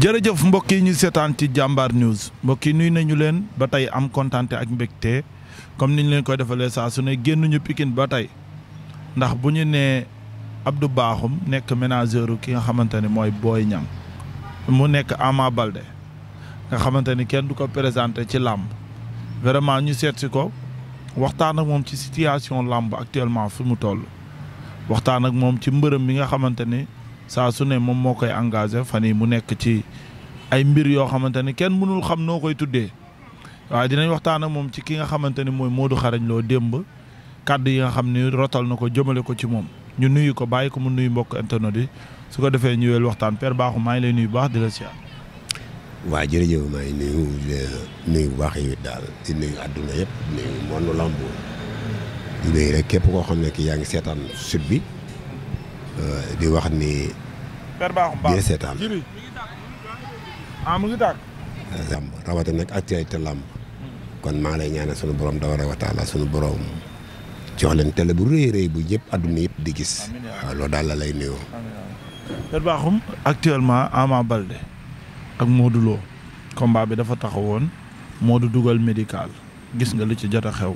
jërëjëf mbokk yi ñu seetaan ci jàmbaar news mbokk yi nuyu nañu leen ba tey am kontaante ak mbégte comme niñ leen koy defalee saa su ne génnuñu Pikine ba tey ndax bu ñu nee Abdou Bakhoum nekk ménageur ki nga xamante ne mooy Boy Niang mu nekk Ama Baldé nga xamante ni kenn du ko présenté ci làmb vraiment ñu seet si ko waxtaan ak moom ci situation làmb actuellement fi mu toll waxtaan ak moom ci mbërëm mi nga xamante ni saa su ne moom moo koy engagé fan yi mu nekk ci ay mbir yoo xamante ni kenn mënul xam noo koy tuddee waaye dinañ waxtaan ak moom ci ki nga xamante ni mooy Modou Xarañ Lo démb kàddu yi nga xam ni rotal na ko jëmale ko ci moom ñu nuyu ko bàyyi ko mu nuyu mbokk internet yi su ko defee ñëweel waxtaan Père Bakhoum maa ngi lay nuyu bu baax di la siyaar. waa jërëjëf maa ngi nuyu bu baax yi daal di nuyu àdduna yëpp di nuyu monde lamb di nuyu rek képp koo xam ne ki yaa ngi seetaan sud bi di wax ni. Père Bakhoum baax seetaan mu ngi tàgg. làmb rawatina nag actualité làmb kon maa lay ñaanal sunu borom da war a wataala sunu borom jox leen télé bu rëy rëy bu ñëpp àdduna yëpp di gis. waaw loolu daal la lay nuyoo. Père Bakhoum actuellement Ama Baldé ak Modou Lo combat bi dafa taxawoon Modou dugal médical gis nga li ci jot a xew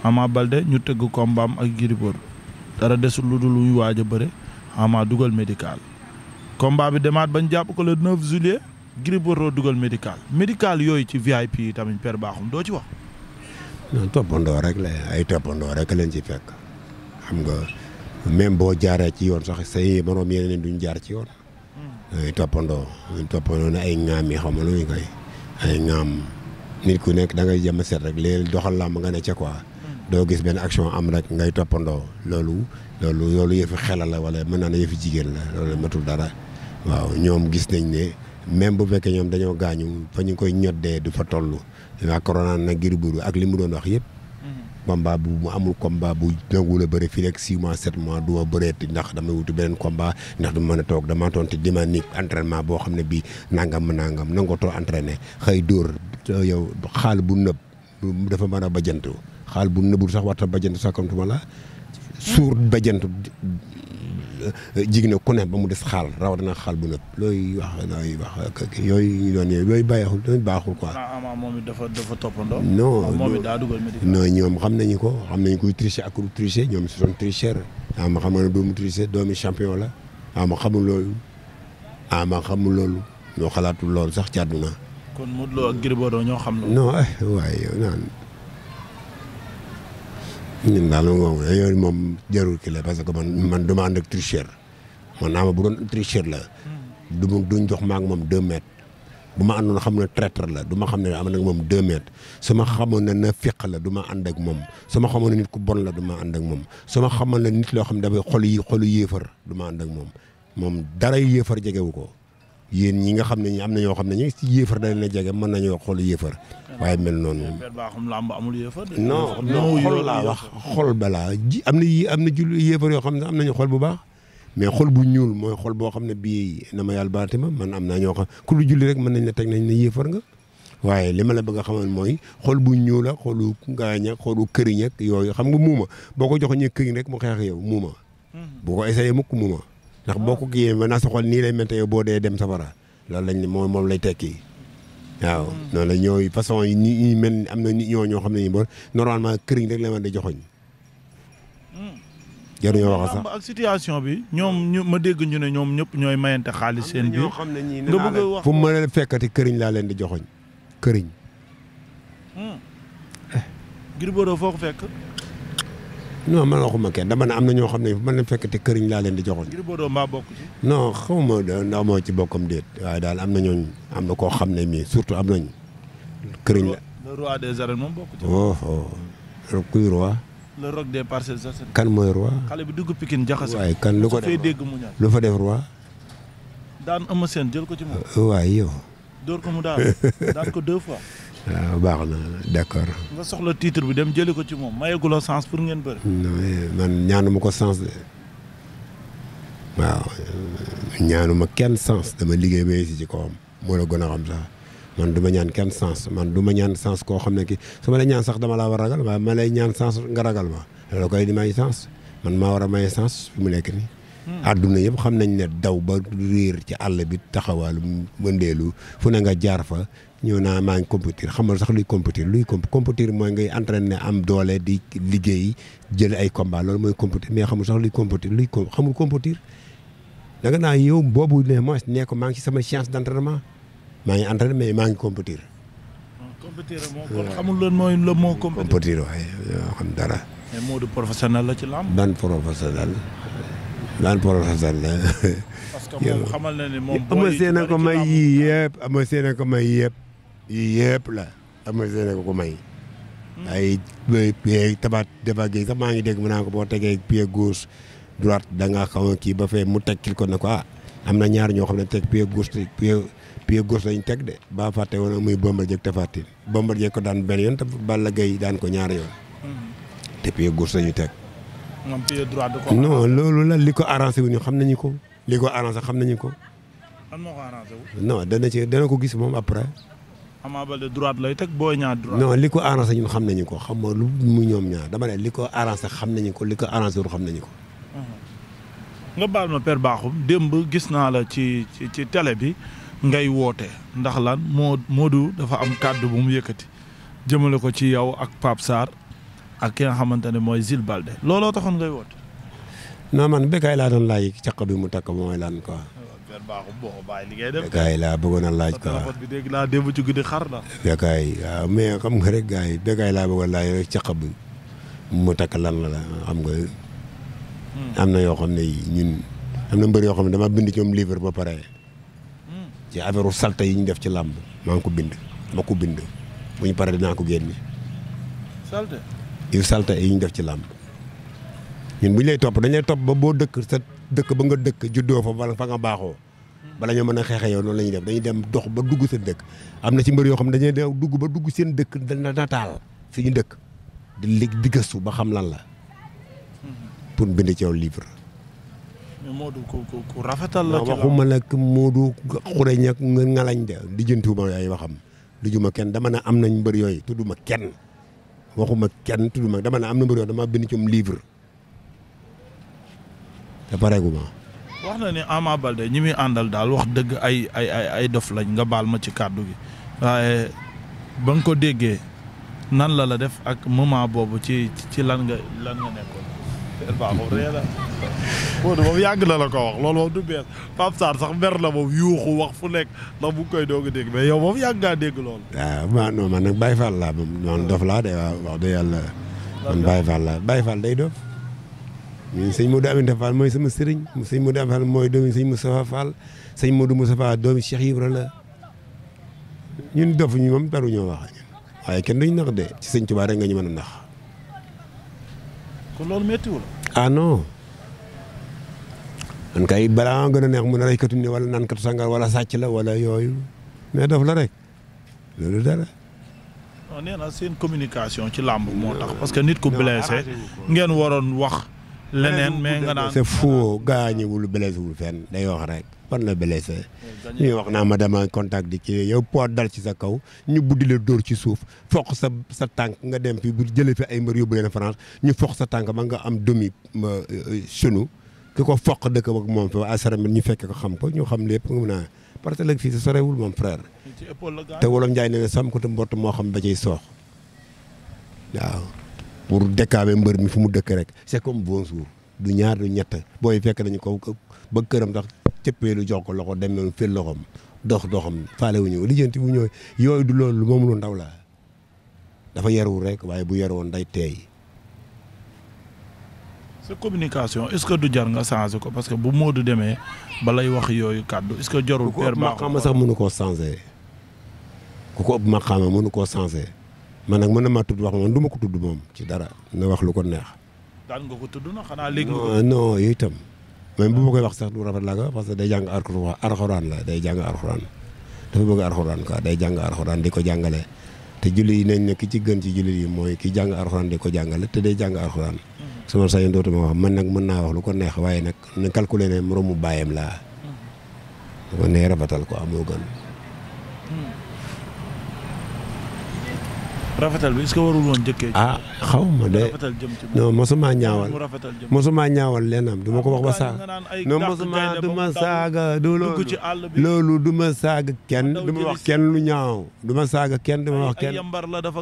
Ama Baldé ñu tëgg combat am ak Gris Bordeaux dara desul lu dul luy waaj a bëre Ama dugal médical combat bi demaat bañ jàpp ko le 9 juillet Gris Bordeaux dugal médical yooyu ci VIP yi tamit Père Bakhoum doo ci wax. non toppandoo rek la ay toppandoo rek leen ci fekk xam nga même boo jaaree ci yoon sax say moroom yeneen duñ jaar ci yoon. ay toppandoo ne ay ŋaam yi xam nga lu ñu koy ay ŋaam nit ku nekk da ngay jëm set rek léegi doxal làmb nga ne ca quoi. doo gis benn action am rek ngay toppandoo loolu yëfi xelal la wala mën naa ne yëfi jigéen la loolu matul dara waaw ñoom gis nañ ne même bu fekkee ñoom dañoo gaañu fa ñu koy ñoddee du fa toll waa corona nag Gris Bordeaux ak li mu doon wax yëpp. combat bu mu amul combat bu nanguwul a bëri fii rek 6 mois 7 mois du ma bëreeti ndax damay wuti beneen combat ndax du mën a toog damaa toon te dynamique entraînement boo xam ne bii nangam nangatoo entraîné xëy dóor yow xaal bu nëb dafa mën a bajantu xaal bu nëbul sax warta bajantu sax comme tuma la suur bajantu jig na ku ne ba mu des xaal rawatina xaal bu nëb looy wax yooyu ñu doon yooyu bàyyiwul tamit baaxul quoi. moom it dafa toppandoo. non moom it daa dugal médical. non ñoom xam nañu ko xam nañu kuy tricher ak ku tricher ñoom ce sont tricheurs. ama xam ne doomu tricher doomi champion la ama xamul loolu ñoo xalaatul loolu sax ci àdduna. kon Modou Lo ak Gris Bordeaux ñoo xam loolu. non waaye naan ñun daal yooyu moom jarul ki la parce que man duma ànd ak tricheur man ama bu doon tricheur la. duñ jox maag moom 2 mètres. bu ma àndoon xam ne traître la du ma xam ne am na moom 2 mètres su ma xamoon ne na fiq la du ma ànd ak moom su ma xamoon ne nit ku bon la du ma ànd ak moom su ma xamoon ne nit loo xam ne dafay xolu yéefar du ma ànd ak moom dara yéefar jegewu ko yéen ñi nga xam ne ñi am na ñoo xam ne ñi ci yéefar da leen a jege mën nañoo xolu yéefar waaye mel noonu. Père Bakhoum làmb amul yéefar. non xol laa wax xol balaa ji am na julli yéefar yoo xam ne am nañu xol bu baax. mais xol bu ñuul mooy xol boo xam ne bii na ma yàlla baati ma man am naa ñoo xam ku lu julli rek mën nañ la teg nañ ne yéefar nga waaye li ma la bëgg a xamal mooy xol bu ñuul ak xolu ngaañ ak xolu këriñ ak yooyu xam nga muuma boo ko joxoñee këriñ rek mu xeex yow muuma bu ko essayé mukk muuma ndax boo ko kiyee maintenant sa xol nii lay mette yow boo dee dem safara loolu lañ ne moom lay tekki waaw noonu la ñooy façon yi ni mel am na nit ñoo xam ne ñi bo normalement këriñ rek la mën di joxoñ jërëjëf wax sax ak situation bi ñoom ma dégg ñu ne ñoom ñëpp ñooy mayante xaalis seen biir nga bëgg a wax fu mu mën a fekkati këriñ laa leen di joxoñ këriñ. Gris Bordeaux foo ko fekk. non man waxuma kenn dama ne am na ñoo xam ne fu mën a fekkati këriñ laa leen di joxoñ. Gris Bordeaux mbaa bokk ci. non xawma ndax moo ci bokkam déet waaye daal am na ñooñ am na koo xam ne mii surtout am nañ këriñ la. le roi des arènes moom bokk ci. kuy roi. le roc des Parcelles Assainies. kan mooy roi. xale bi dugg Pikine jaxase. waaye kan lu ko def dégg mu ñor. lu fa def roi. daan Eumeu Sène jël ko ci moom. waaye yow. dóor ko mu daan ko 2 fois. waaw baax na d'accord. nga soxla titre bi dem jëli ko ci moom mayeguloo sens pour ngeen bëri. man ñaanuma ko sens de waaw ñaanuma kenn sens dama liggéey ba si ci kawam moo la gën a xam sax. man du ma ñaan kenn sens man du ma ñaan sens koo xam ne ki su ma la ñaan sax dama laa war a ragal waaye ma lay ñaan sens nga ragal ma loolu koy di may sens man maa war a may sens fi mu nekk nii àdduna yëpp xam nañ ne daw ba réer ci àll bi taxawaalu mëndeelu fu ne nga jaar fa ñëw naa maa ngi compétir xamal sax luy compétir compétir mooy ngay entraîner am doole di liggéey jël ay combat loolu mooy compétir mais xamul sax luy compétir xamul compétir da nga naa yow boobu ne moi nee ko maa ngi ci sama séance d'entraînement maa ngi entraîné mais maa ngi compétir. compétir moom kon xamul loolu mooy le mot compétir waaye yoo xam dara. mais mot de professionnel la ci lamb. ban professionnel la. parce que moom xamal na ni moom. ama seen ko may yii yëpp ama seen ko may yii yëpp la ama seen ko may. ay pied tabaat Deva Gueye sax maa ngi dégg mu naan ko boo tegee pied gauche droite da ngaa xaw a kii ba fee mu tekkil ko ne ko am na ñaar ñoo xam ne teg pied gauche pied gauche lañ teg de ba fàtte woon muy Bombardier Tapha Tine Bombardier ko daan benn yoon te Balla Gaye daan ko ñaari yoon. te pied gauche lañu teg. moom pied droit de ko. non loolu la li ko arrangé wu ñu xam nañu ko li ko arrangé xam nañu ko. am na ko arrangé wu. non dana ko gis moom après. Ama Baldé droite lay teg Boy Niang droite. non li ko arrangé ñun xam nañu ko xam nga lu mu ñoom ñaar dama ne li ko arrangé xam nañu ko li ko arrangé wul xam nañu ko. nga baal ma Père Bakhoum démb gis naa la ci télé bi ngay woote ndax lan Modou dafa am kàddu bu mu yëkkati jëmale ko ci yow ak Pape Sarr ak ki nga xamante ne mooy Zil Balde looloo taxoon ngay woote. non man Bécaye laa doon laaj caq bi mu takk mooy lan quoi. Père Bakhoum boo ko bàyyi li ngay def. Bécaye laa bëggoon a laaj quoi téléphone bi dégg naa démb ci guddi xar na. Bécaye waaw mais xam nga rek gars yi Bécaye laa bëggoon laaj rek caq bi mu takk lan la xam nga. am na yoo xam ne ñun am na mbër yoo xam ne dama bind ci ñoom livre ba pare ci affaire salte yi ñu def ci làmb maa ngi ko bind ma ko bind bu ñu paree dinaa ko génne. salte yu salte yi ñu def ci làmb ñun bu ñu lay topp dañ lay topp ba boo dëkk sa dëkk ba nga dëkk juddoo fa wala fa nga baaxoo bala ñoo mën a xeexe yow noonu la ñuy def dañuy dem dox ba dugg sa dëkk am na ci mbër yoo xam ne dañuy dugg ba dugg seen dëkk dana nataal suñu dëkk di gëstu ba xam lan la pour bind ci yow livre. mais Modou ku rafetal la. ci waxuma la Modou xureñ ak ngalañ de lijjantiwuma ay waxam lijjuma kenn dama ne am nañ mbër yooyu tudduma kenn waxuma kenn tudduma dama ne am na mbër yooyu dama bind ci moom livre te pareeguma. wax na ni Ama Baldé ñi muy àndal daal wax dëgg ay dof lañ nga baal ma ci kàddu gi waaye ba nga ko déggee nan la def ak moment boobu ci lan nga nekkoon. Père Bakhoum ree la Modou moom yàgg na la ko wax loolu moom du bees Pape Sarr sax mer la moom yuuxu wax fu nekk ndax bu koy doog a dégg mais yow moom yàgg ngaa dégg loolu. waaw non man nag Baye Fall laa moom man dof laa de waaw wax dëgg yàlla man Baye Fall laa Baye Fall day dof ñun sëñ Modou Aminta Fall mooy sama sëriñ sëñ Modou Aminta Fall mooy doomi sëñ Moustapha Fall sëñ Modou Moustapha doomi Cheikh Ibra la ñun dof ñu moom taru ñoo wax waaye kenn duñ nax de ci sëñ Tuubaa rek nga ñu mën a nax. kon loolu méttiwul. ah non man kay balaa gën a neex mun a reykatu ni wala naan katu sangar wala sàcc la wala yooyu mais dof la rek loolu dara. non nee na seen communication ci làmb moo tax parce que nit ku blessé ngeen waroon wax leneen mais nga naan. c'est faux gaañuwul blessé wul fenn day wax rek fan la blessé. ñuy wax naa ma dama contact di kii yow poids dal ci sa kaw ñu buddi la dóor ci suuf foq sa tànk nga dem fi bu jëlee fi ay mbër yóbbu leen France ñu foq sa tànk ba nga am demi genou ki ko foq dëkk ak moom fi asara ñu fekk ko xam ko ñu xam lépp nga mun a parce que léegi fii sa sorewul moom frère. te wolof Njaay nee na sam ko te mbott moo xam ba ciy soox waaw pour dékaabe mbër mi fu mu dëkk rek c'est comme bonjour du ñaar du ñett booy fekk nañu ko ba këram tax cëppeelu jox ko loxo dem noonu fël loxom doxam faale wu ñu lijjanti bu ñëw yooyu du loolu moom lu ndaw la dafa yarul rek waaye bu yaroon day teey. sa communication est-ce que du jar nga changer ko parce que bu Modou demee balay wax yooyu kàddu est-ce que jarul. Père Bakhoum sax mënu koo changer ku ko ëpp maqaama mënu koo changer man nag mën na maa tudd wax man du ma ko tudd moom ci dara na wax lu ko neex. daan nga ko tudd na xanaa léegi. non yooyu itam. même bu ma koy wax sax du rafet laa ko parce que day jàng arxuraan la day jàng arxuraan dafa bëgg arxuraan quoi day jàng arxuraan di ko jàngale te julli yi nañ ne ki ci gën ci julli yi mooy ki jàng arxuraan di ko jàngale te day jàng arxuraan sama sañoon dootuma wax man nag mën naa wax lu ko neex waaye nag na calculer ne moroomu bàyyam laa dama ne rafetal ko amoo gën rafetal bi est-ce que warul woon njëkkee. ah xaw ma de rafetal jëm ci non mosuma ñaawal mu rafetal jëm. mosuma ñaawal lennam du ma ko wax ba saaga non mosuma du ma saaga du loolu ci àll bi loolu du ma saaga kenn du ma wax kenn lu ñaaw du ma saaga kenn du ma wax kenn ay yambar la dafa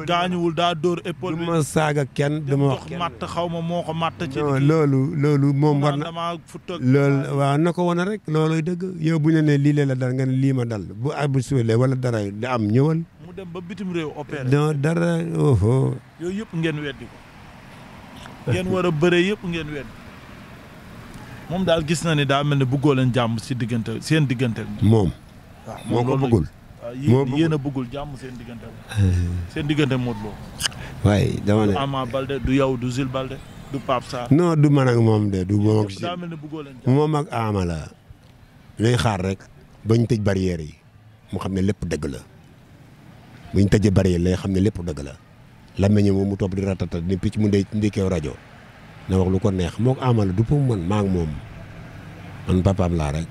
gaañuwul daa dóor épaule du bi ma saaga kenn du ma wax kenn matt xaw ma moo ko matt ci non loolu moom war na loolu waaw na ko wane rek looloy dëgg yow bu ñu ne lii la dal nga ne lii ma dal bu abu suwele wala dara da am ñëwal mu dem ba bitim réew opéré non dara oho yooyu yëpp ngeen weddi ko ngeen war a bëre yëpp ngeen weddi moom daal gis na ni daa mel ne bëggoo leen jàmm si diggante seen diggante moom waaw moo ko bëggul yéen a bëggul jàmm seen diggante seen diggante Modou Lo waaye dama ne Ama Baldé du yow du Zil Baldé du Pape Sarr non du man ak moom de du moom ak daa mel ne bëggoo leen jàmm moom ak Ama la ñuy xaar rek bañ tëj barrière yi mu xam ne lépp dëgg la buñ tëjee barrière lay xam ne lépp dëgg la làmmiñ moom mu topp di ratata ni picc mu ndékkeew rajo na wax lu ko neex moo ko Ama la du pour man maa ngi moom man papaam laa rek